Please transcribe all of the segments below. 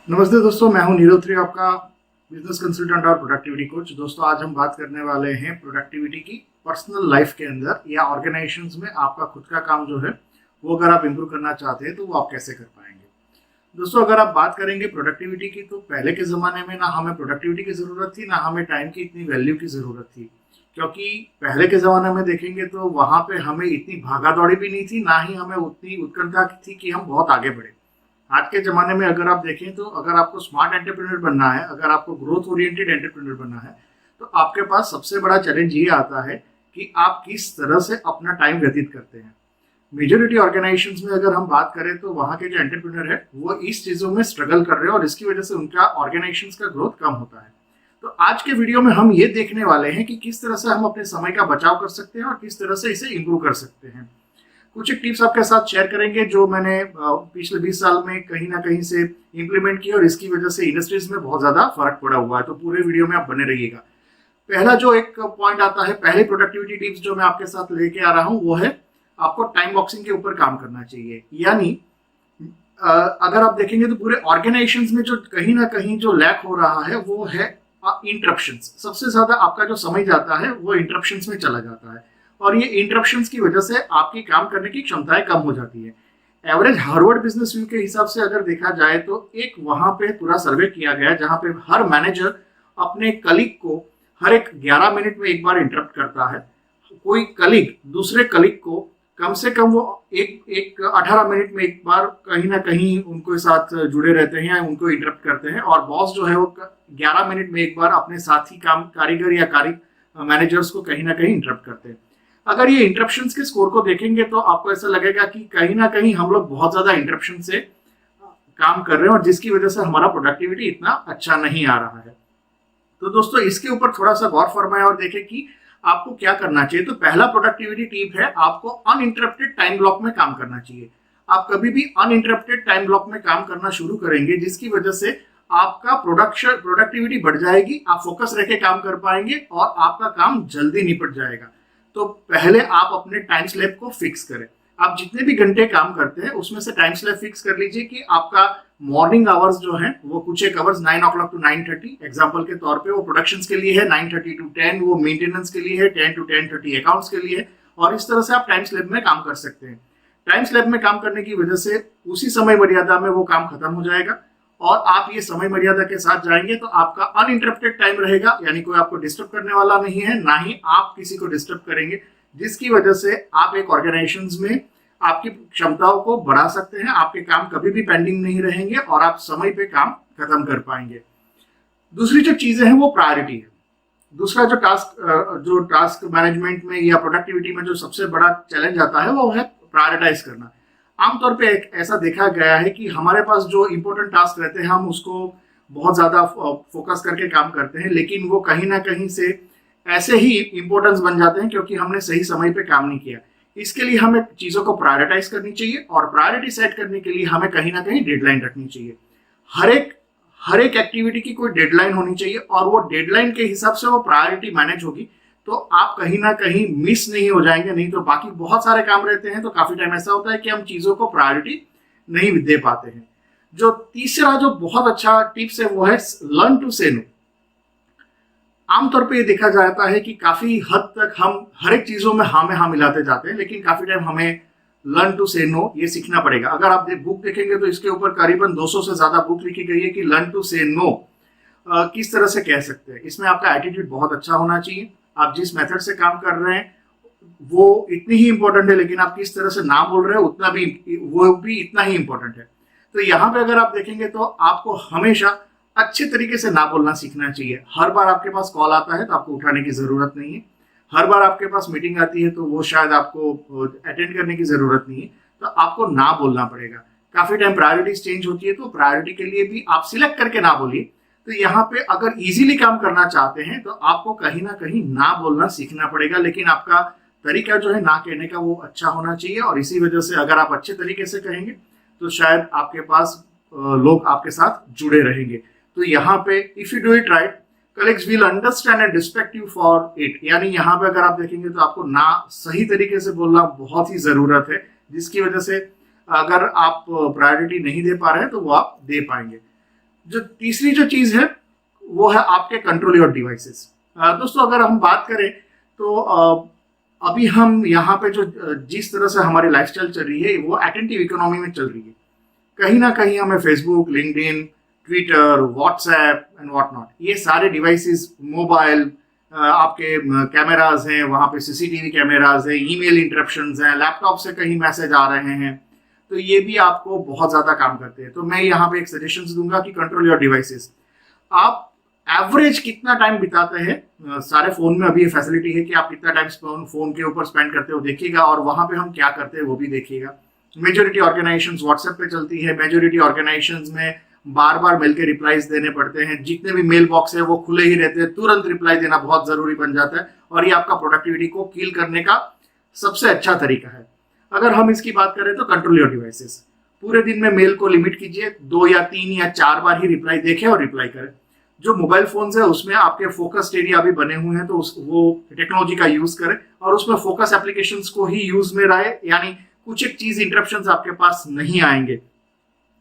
नमस्ते दोस्तों, मैं हूं नीरव थ्री, आपका बिजनेस कंसल्टेंट और प्रोडक्टिविटी कोच। दोस्तों, आज हम बात करने वाले हैं प्रोडक्टिविटी की पर्सनल लाइफ के अंदर या ऑर्गेनाइजेशंस में आपका खुद का काम जो है वो अगर आप इम्प्रूव करना चाहते हैं तो वो आप कैसे कर पाएंगे। दोस्तों, अगर आप बात करेंगे प्रोडक्टिविटी की तो पहले के ज़माने में ना हमें प्रोडक्टिविटी की ज़रूरत थी, ना हमें टाइम की इतनी वैल्यू की ज़रूरत थी। क्योंकि पहले के ज़माने में देखेंगे तो वहाँ पे हमें इतनी भागा दौड़ी भी नहीं थी, ना ही हमें उतनी उत्कंठा थी कि हम बहुत आगे बढ़े। आज के ज़माने में अगर आप देखें तो अगर आपको स्मार्ट एंटरप्रेन्योर बनना है, अगर आपको ग्रोथ ओरिएंटेड एंटरप्रेन्योर बनना है, तो आपके पास सबसे बड़ा चैलेंज ये आता है कि आप किस तरह से अपना टाइम व्यतीत करते हैं। मेजोरिटी ऑर्गेनाइजेशंस में अगर हम बात करें तो वहाँ के जो एंटरप्रेन्योर है वो इस चीज़ों में स्ट्रगल कर रहे हैं और इसकी वजह से उनका ऑर्गेनाइजेशंस का ग्रोथ कम होता है। तो आज के वीडियो में हम ये देखने वाले हैं कि किस तरह से हम अपने समय का बचाव कर सकते हैं और किस तरह से इसे इम्प्रूव कर सकते हैं। कुछ एक टिप्स आपके साथ शेयर करेंगे जो मैंने पिछले 20 साल में कहीं ना कहीं से इम्प्लीमेंट किया और इसकी वजह से इंडस्ट्रीज में बहुत ज्यादा फर्क पड़ा हुआ है। तो पूरे वीडियो में आप बने रहिएगा। पहला जो एक पॉइंट आता है, पहले प्रोडक्टिविटी टिप्स जो मैं आपके साथ लेके आ रहा हूँ वो है आपको टाइम बॉक्सिंग के ऊपर काम करना चाहिए। यानी अगर आप देखेंगे तो पूरे ऑर्गेनाइजेशंस में जो कहीं ना कहीं जो लैक हो रहा है वो है इंटरप्शंस। सबसे ज्यादा आपका जो समय जाता है वो इंटरप्शंस में चला जाता है और ये इंटरप्शंस की वजह से आपकी काम करने की क्षमताएं कम हो जाती है। एवरेज हार्वर्ड बिजनेस व्यू के हिसाब से अगर देखा जाए तो एक वहां पे पूरा सर्वे किया गया जहां पे हर मैनेजर अपने कलीग को हर एक 11 मिनट में एक बार इंटरप्ट करता है। कोई कलीग दूसरे कलीग को कम से कम वो एक 18 मिनट में एक बार कहीं ना कहीं उनके साथ जुड़े रहते हैं या उनको इंटरप्ट करते हैं। और बॉस जो है वो 11 मिनट में एक बार अपने साथी कारीगर या मैनेजर्स को कहीं ना कहीं इंटरप्ट करते हैं। अगर ये इंटरप्शंस के स्कोर को देखेंगे तो आपको ऐसा लगेगा कि कहीं ना कहीं हम लोग बहुत ज्यादा इंटरप्शन से काम कर रहे हैं और जिसकी वजह से हमारा प्रोडक्टिविटी इतना अच्छा नहीं आ रहा है। तो दोस्तों, इसके ऊपर थोड़ा सा गौर फरमाएं और देखें कि आपको क्या करना चाहिए। तो पहला प्रोडक्टिविटी टिप है, आपको अनइंटरप्टेड टाइम ब्लॉक में काम करना चाहिए। आप कभी भी अनइंटरप्टेड टाइम ब्लॉक में काम करना शुरू करेंगे जिसकी वजह से आपका प्रोडक्टिविटी बढ़ जाएगी, आप फोकस रह के काम कर पाएंगे और आपका काम जल्दी निपट जाएगा। तो पहले आप अपने टाइम स्लैब को फिक्स करें। आप जितने भी घंटे काम करते हैं उसमें से टाइम स्लैब फिक्स कर लीजिए कि आपका मॉर्निंग आवर्स जो है वो कुछ एक आवर्स 9 o'clock to 9:30 एग्जांपल के तौर पे वो प्रोडक्शंस के लिए है, 9:30 to 10 वो मेंटेनेंस के लिए है, 10 to 10:30 अकाउंट्स के लिए है। और इस तरह से आप टाइम स्लैब में काम कर सकते हैं। टाइम स्लैब में काम करने की वजह से उसी समय मर्यादा में वो काम खत्म हो जाएगा और आप ये समय मर्यादा के साथ जाएंगे तो आपका अनइंटरप्टेड टाइम रहेगा, यानी कोई आपको डिस्टर्ब करने वाला नहीं है, ना ही आप किसी को डिस्टर्ब करेंगे, जिसकी वजह से आप एक ऑर्गेनाइजेशंस में आपकी क्षमताओं को बढ़ा सकते हैं। आपके काम कभी भी पेंडिंग नहीं रहेंगे और आप समय पे काम खत्म कर पाएंगे। दूसरी जो चीजें हैं वो प्रायोरिटी है। दूसरा जो टास्क मैनेजमेंट में या प्रोडक्टिविटी में जो सबसे बड़ा चैलेंज आता है वो है प्रायोरिटाइज करना। आमतौर पे ऐसा देखा गया है कि हमारे पास जो इंपॉर्टेंट टास्क रहते हैं हम उसको बहुत ज्यादा फोकस करके काम करते हैं, लेकिन वो कहीं ना कहीं से ऐसे ही इंपॉर्टेंस बन जाते हैं क्योंकि हमने सही समय पे काम नहीं किया। इसके लिए हमें चीजों को प्रायोरिटाइज करनी चाहिए और प्रायोरिटी सेट करने के लिए हमें कहीं ना कहीं डेडलाइन रखनी चाहिए। हर एक एक्टिविटी की कोई डेडलाइन होनी चाहिए और वो डेडलाइन के हिसाब से वो प्रायोरिटी मैनेज होगी तो आप कहीं ना कहीं मिस नहीं हो जाएंगे। नहीं तो बाकी बहुत सारे काम रहते हैं तो काफी टाइम ऐसा होता है कि हम चीजों को प्रायोरिटी नहीं दे पाते हैं। जो तीसरा जो बहुत अच्छा टिप्स है वो है लर्न टू से नो। आमतौर पे ये देखा जाता है कि काफी हद तक हम हर एक चीजों में हाँ मिलाते जाते हैं, लेकिन काफी टाइम हमें लर्न टू से नो ये सीखना पड़ेगा। अगर आप बुक देखेंगे तो इसके ऊपर करीबन 200 से ज्यादा बुक लिखी गई है कि लर्न टू से नो किस तरह से कह सकते हैं। इसमें आपका एटीट्यूड बहुत अच्छा होना चाहिए। आप जिस मेथड से काम कर रहे हैं वो इतनी ही इंपॉर्टेंट है, लेकिन आप किस तरह से ना बोल रहे हो वो भी इतना ही इंपॉर्टेंट है। तो यहाँ पे अगर आप देखेंगे तो आपको हमेशा अच्छे तरीके से ना बोलना सीखना चाहिए। हर बार आपके पास कॉल आता है तो आपको उठाने की जरूरत नहीं है। हर बार आपके पास मीटिंग आती है तो वो शायद आपको अटेंड करने की जरूरत नहीं है, तो आपको ना बोलना पड़ेगा। काफी टाइम प्रायोरिटीज चेंज होती है तो प्रायोरिटी के लिए भी आप सिलेक्ट करके ना बोलिए। तो यहाँ पे अगर इजीली काम करना चाहते हैं तो आपको कहीं ना कहीं ना बोलना सीखना पड़ेगा, लेकिन आपका तरीका जो है ना कहने का वो अच्छा होना चाहिए। और इसी वजह से अगर आप अच्छे तरीके से कहेंगे तो शायद आपके पास लोग आपके साथ जुड़े रहेंगे। तो यहाँ पे if you do it right colleagues will understand and respect you for it. यानी यहाँ पे अगर आप देखेंगे तो आपको ना सही तरीके से बोलना बहुत ही जरूरत है, जिसकी वजह से अगर आप प्रायोरिटी नहीं दे पा रहे हैं तो वो आप दे पाएंगे। जो तीसरी जो चीज है वो है आपके कंट्रोल योर डिवाइसेस। दोस्तों अगर हम बात करें तो अभी हम यहाँ पे जो जिस तरह से हमारी लाइफस्टाइल चल रही है वो अटेंटिव इकोनॉमी में चल रही है। कहीं ना कहीं हमें Facebook, LinkedIn, Twitter, WhatsApp and what not, ये सारे डिवाइसेस, मोबाइल, आपके कैमराज हैं, वहाँ पे सीसीटीवी कैमराज हैं, ईमेल इंटरप्शंस हैं, लैपटॉप से कहीं मैसेज आ रहे हैं, तो ये भी आपको बहुत ज़्यादा काम करते हैं। तो मैं यहाँ पे एक सजेशन दूंगा कि कंट्रोल योर डिवाइसेस। आप एवरेज कितना टाइम बिताते हैं, सारे फोन में अभी ये फैसिलिटी है कि आप कितना टाइम फोन के ऊपर स्पेंड करते हो देखिएगा, और वहाँ पे हम क्या करते हैं वो भी देखिएगा। मेजोरिटी ऑर्गेनाइजेशंस व्हाट्सएप पे चलती है, मेजोरिटी ऑर्गेनाइजेशंस में बार बार मेल के रिप्लाईज देने पड़ते हैं, जितने भी मेल बॉक्स है वो खुले ही रहते हैं, तुरंत रिप्लाई देना बहुत जरूरी बन जाता है, और ये आपका प्रोडक्टिविटी को किल करने का सबसे अच्छा तरीका है। अगर हम इसकी बात करें तो कंट्रोल योर डिवाइसेस, पूरे दिन में मेल को लिमिट कीजिए, 2 या 3 या 4 बार ही रिप्लाई देखें और रिप्लाई करें। जो मोबाइल फोन्स है उसमें आपके फोकस एरिया अभी बने हुए हैं, तो वो टेक्नोलॉजी का यूज करें और उसमें फोकस एप्लीकेशंस को ही यूज में रहे, यानी कुछ एक चीज इंटरप्शंस आपके पास नहीं आएंगे।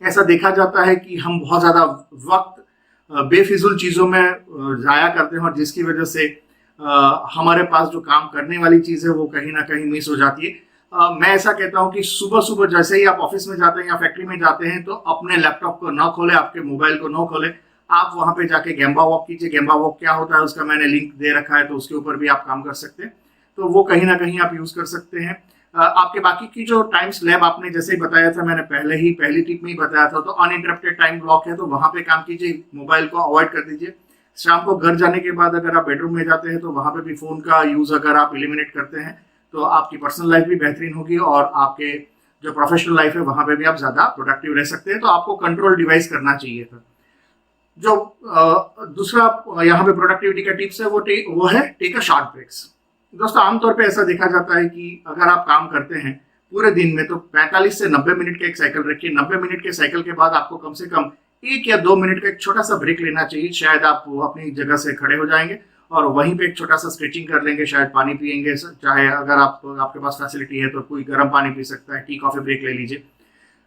ऐसा देखा जाता है कि हम बहुत ज्यादा वक्त बेफिजुल चीजों में जाया करते हैं, और जिसकी वजह से हमारे पास जो काम करने वाली चीज है वो कहीं ना कहीं मिस हो जाती है। मैं ऐसा कहता हूं कि सुबह सुबह जैसे ही आप ऑफिस में जाते हैं या फैक्ट्री में जाते हैं तो अपने लैपटॉप को न खोले, आपके मोबाइल को न खोले, आप वहां पे जाके गैम्बा वॉक कीजिए। गैम्बा वॉक क्या होता है उसका मैंने लिंक दे रखा है, तो उसके ऊपर भी आप काम कर सकते हैं, तो वो कहीं ना कहीं आप यूज कर सकते हैं। आपके बाकी की जो टाइम स्लैब आपने जैसे ही बताया था, मैंने पहली टिप में ही बताया था, तो अनइंटरप्टेड टाइम ब्लॉक है तो वहां पे काम कीजिए, मोबाइल को अवॉइड कर दीजिए। शाम को घर जाने के बाद अगर आप बेडरूम में जाते हैं तो वहां पे भी फोन का यूज अगर आप एलिमिनेट करते हैं तो आपकी पर्सनल लाइफ भी बेहतरीन होगी, और आपके जो प्रोफेशनल लाइफ है वहां पे भी आप ज्यादा प्रोडक्टिव रह सकते हैं। तो आपको कंट्रोल डिवाइस करना चाहिए था। जो दूसरा यहाँ पे प्रोडक्टिविटी का टिप्स है वो है टेक अ शॉर्ट ब्रेक्स। दोस्तों आमतौर पे ऐसा देखा जाता है कि अगर आप काम करते हैं पूरे दिन में तो 45 से 90 मिनट का एक साइकिल रखिए। 90 मिनट के साइकिल के बाद आपको कम से कम 1 या 2 मिनट का एक छोटा सा ब्रेक लेना चाहिए। शायद आप अपनी जगह से खड़े हो जाएंगे और वहीं पे एक छोटा सा स्ट्रेचिंग कर लेंगे, शायद पानी पियेंगे, चाहे अगर आपके पास फैसिलिटी है तो कोई गर्म पानी पी सकता है, टी कॉफी ब्रेक ले लीजिए,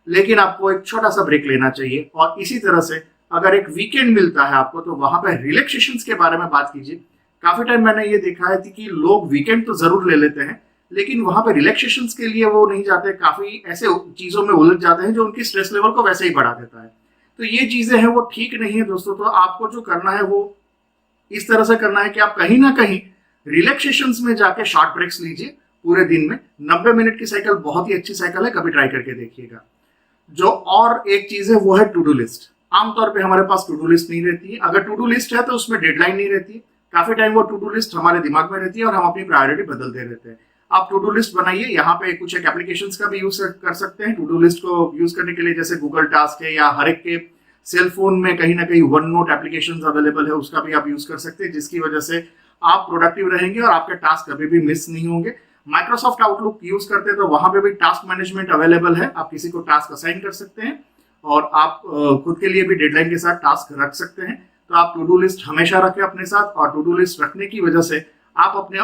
लेकिन आपको एक छोटा सा ब्रेक लेना चाहिए। और इसी तरह से अगर एक वीकेंड मिलता है आपको तो वहां पर रिलैक्सेशन के बारे में बात कीजिए। काफी टाइम मैंने ये देखा है कि लोग वीकेंड तो जरूर ले लेते हैं लेकिन वहां पे रिलैक्सेशन के लिए वो नहीं जाते, काफी ऐसे चीजों में उलझ जाते हैं जो उनकी स्ट्रेस लेवल को वैसे ही बढ़ा देता है। तो ये चीजें हैं वो ठीक नहीं है दोस्तों। तो आपको जो करना है वो इस तरह से करना है कि आप कहीं ना कहीं रिलैक्सेशन में जाके शॉर्ट ब्रेक्स लीजिए पूरे दिन में। 90 मिनट की साइकिल बहुत ही अच्छी साइकिल है, कभी ट्राई करके देखिएगा। जो और एक चीज है वो है टू डू लिस्ट। आमतौर पे हमारे पास टू डू लिस्ट नहीं रहती है। अगर टू डू लिस्ट है तो उसमें डेडलाइन नहीं रहती है। काफी टाइम वो टू डू लिस्ट हमारे दिमाग में रहती है और हम अपनी प्रायोरिटी बदलते रहते हैं। आप टू डू लिस्ट बनाइए, यहाँ पे कुछ एक एप्लीकेशंस का भी यूज कर सकते हैं टू डू लिस्ट को यूज करने के लिए, जैसे गूगल टास्क है या हर एक के सेल फोन में कहीं ना कहीं वन नोट एप्लीकेशन अवेलेबल है, उसका भी आप यूज कर सकते हैं, जिसकी वजह से आप प्रोडक्टिव रहेंगे और आपके टास्क कभी भी मिस नहीं होंगे। माइक्रोसॉफ्ट आउटलुक यूज करते हैं तो वहां पे भी टास्क मैनेजमेंट अवेलेबल है, आप किसी को टास्क असाइन कर सकते हैं और आप खुद के लिए भी डेडलाइन के साथ टास्क रख सकते हैं। तो आप टू डू लिस्ट हमेशा रखें अपने साथ, और टू डू लिस्ट रखने की वजह से आप अपने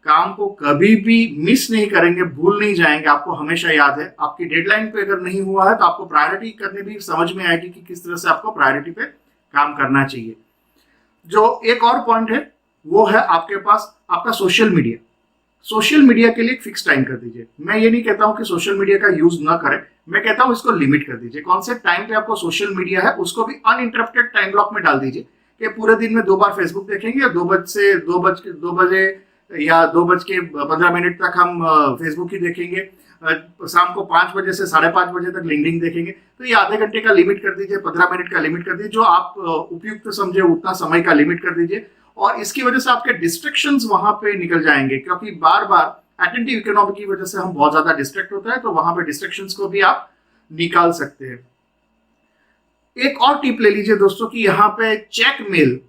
काम को कभी भी मिस नहीं करेंगे, भूल नहीं जाएंगे, आपको हमेशा याद है। आपकी डेडलाइन पे अगर नहीं हुआ है तो आपको प्रायोरिटी करने भी समझ में आएगी कि किस तरह से आपको प्रायोरिटी पे काम करना चाहिए। जो एक और पॉइंट है वो है आपके पास आपका सोशल मीडिया। सोशल मीडिया के लिए फिक्स टाइम कर दीजिए। मैं ये नहीं कहता हूं कि सोशल मीडिया का यूज ना करें, मैं कहता हूं इसको लिमिट कर दीजिए। कौन से टाइम पे आपको सोशल मीडिया है उसको भी अनइंटरप्टेड टाइम ब्लॉक में डाल दीजिए कि पूरे दिन में 2 बार फेसबुक देखेंगे, 2 बजे या 2:15 तक हम फेसबुक ही देखेंगे, शाम को 5 बजे से 5:30 बजे तक लिंक्डइन देखेंगे। तो ये आधे घंटे का लिमिट कर दीजिए, 15 मिनट का लिमिट कर दीजिए, जो आप उपयुक्त समझे उतना समय का लिमिट कर दीजिए। और इसकी वजह से आपके डिस्ट्रैक्शंस वहां पे निकल जाएंगे, क्योंकि बार बार अटेंटिव इकोनॉमी की वजह से हम बहुत ज्यादा डिस्ट्रैक्ट होता है, तो वहां पे डिस्ट्रैक्शंस को भी आप निकाल सकते हैं। एक और टिप ले लीजिए दोस्तों कि यहाँ पे चेक मेल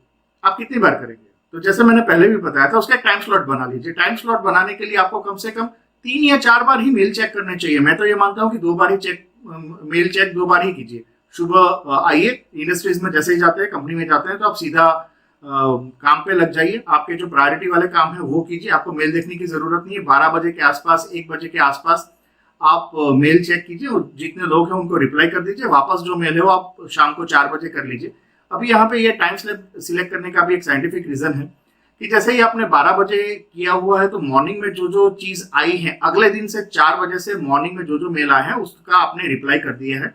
आप कितनी बार करेंगे। तो जैसे मैंने पहले भी बताया था, उसका एक टाइम स्लॉट बना लीजिए। टाइम स्लॉट बनाने के लिए आपको कम से कम 3 या 4 बार ही मेल चेक करने चाहिए। मैं तो ये मानता हूँ कि 2 बार ही मेल चेक 2 बार ही कीजिए। सुबह आइए, इंडस्ट्रीज में जैसे ही जाते हैं, कंपनी में जाते हैं, तो आप सीधा काम पे लग जाइए। आपके जो प्रायोरिटी वाले काम है वो कीजिए, आपको मेल देखने की जरूरत नहीं है। 12 बजे के आसपास, 1 बजे के आसपास आप मेल चेक कीजिए और जितने लोग हैं उनको रिप्लाई कर दीजिए। वापस जो मेल है वो आप शाम को 4 बजे कर लीजिए। अभी यहाँ पे ये टाइम स्लैब सिलेक्ट करने का भी एक साइंटिफिक रीजन है कि जैसे ही आपने 12 बजे किया हुआ है तो मॉर्निंग में जो जो चीज आई है, अगले दिन से 4 बजे से मॉर्निंग में जो जो मेल आया है उसका आपने रिप्लाई कर दिया है।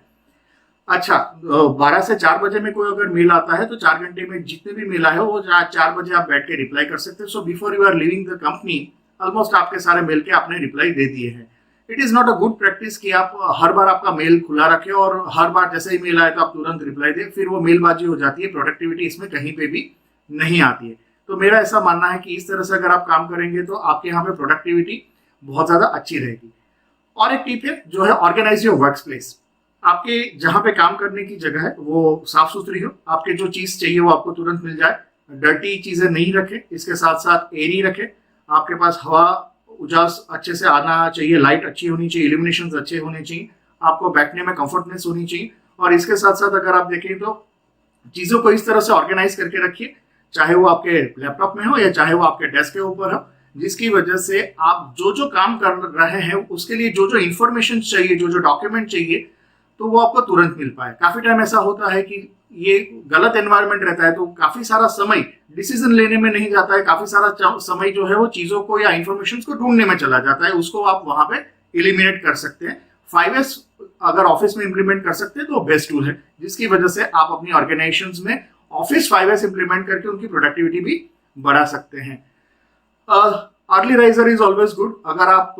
अच्छा, 12 से 4 बजे में कोई अगर मेल आता है तो 4 घंटे में जितने भी मेल आए हो वो 4 बजे आप बैठ के रिप्लाई कर सकते हैं। So before you are leaving the company almost आपके सारे मेल के आपने रिप्लाई दे दिए हैं। It is not a good practice कि आप हर बार आपका मेल खुला रखें और हर बार जैसे ही मेल आए तो आप तुरंत रिप्लाई दें, फिर वो मेलबाजी हो जाती है, प्रोडक्टिविटी इसमें कहीं पे भी नहीं आती है। तो मेरा ऐसा मानना है कि इस तरह से अगर आप काम करेंगे तो आपके यहाँ पे प्रोडक्टिविटी बहुत ज्यादा अच्छी रहेगी। और एक टिप है जो है ऑर्गेनाइज योर वर्क प्लेस। आपके जहाँ पे काम करने की जगह है वो साफ सुथरी हो, आपके जो चीज चाहिए वो आपको तुरंत मिल जाए, डर्टी चीजें नहीं रखें, इसके साथ साथ एयरी रखें, आपके पास हवा उजास अच्छे से आना चाहिए, लाइट अच्छी होनी चाहिए, इल्यूमिनेशन अच्छे होने चाहिए, आपको बैठने में कंफर्टनेस होनी चाहिए। और इसके साथ साथ अगर आप देखें तो चीजों को इस तरह से ऑर्गेनाइज करके रखिए, चाहे वो आपके लैपटॉप में हो या चाहे वो आपके डेस्क के ऊपर हो, जिसकी वजह से आप जो जो काम कर रहे हैं उसके लिए जो जो इंफॉर्मेशन चाहिए, जो जो डॉक्यूमेंट चाहिए, तो वो आपको तुरंत मिल पाए। काफी टाइम ऐसा होता है कि ये गलत एनवायरनमेंट रहता है तो काफी सारा समय डिसीजन लेने में नहीं जाता है, काफी सारा समय जो है वो चीजों को या इंफॉर्मेशन को ढूंढने में चला जाता है, उसको आप वहां पे एलिमिनेट कर सकते हैं। 5S अगर ऑफिस में इंप्लीमेंट कर सकते हैं तो बेस्ट टूल है, जिसकी वजह से आप अपनी ऑर्गेनाइजेशन में ऑफिस 5S इंप्लीमेंट करके उनकी प्रोडक्टिविटी भी बढ़ा सकते हैं। Early riser is always good. अगर आप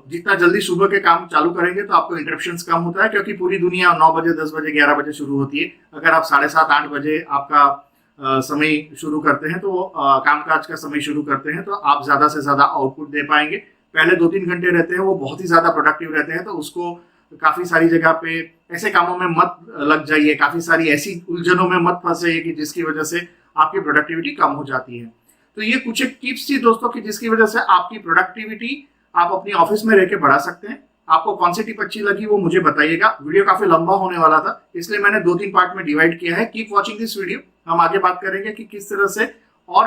जितना जल्दी सुबह के काम चालू करेंगे तो आपको इंटरप्शंस कम होता है, क्योंकि पूरी दुनिया 9 बजे 10 बजे 11 बजे शुरू होती है। अगर आप 7:30 8 बजे आपका समय शुरू करते हैं तो कामकाज का समय शुरू करते हैं तो आप ज्यादा से ज्यादा आउटपुट दे पाएंगे। पहले 2-3 घंटे रहते हैं वो बहुत ही ज्यादा प्रोडक्टिव रहते हैं, तो उसको काफी सारी जगह पे ऐसे कामों में मत लग जाइए, काफी सारी ऐसी उलझनों में मत फंस जाइए कि जिसकी वजह से आपकी प्रोडक्टिविटी कम हो जाती है। तो ये कुछ एक टिप्स थी दोस्तों की जिसकी वजह से आपकी प्रोडक्टिविटी आप अपनी ऑफिस में रह के बढ़ा सकते हैं। आपको कौन सी टिप अच्छी लगी वो मुझे बताइएगा। वीडियो काफी लंबा होने वाला था इसलिए मैंने 2-3 पार्ट में डिवाइड किया है। Keep watching this video. हम आगे बात करेंगे कि किस तरह से और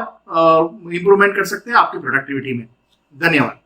इंप्रूवमेंट कर सकते हैं आपकी प्रोडक्टिविटी में। धन्यवाद।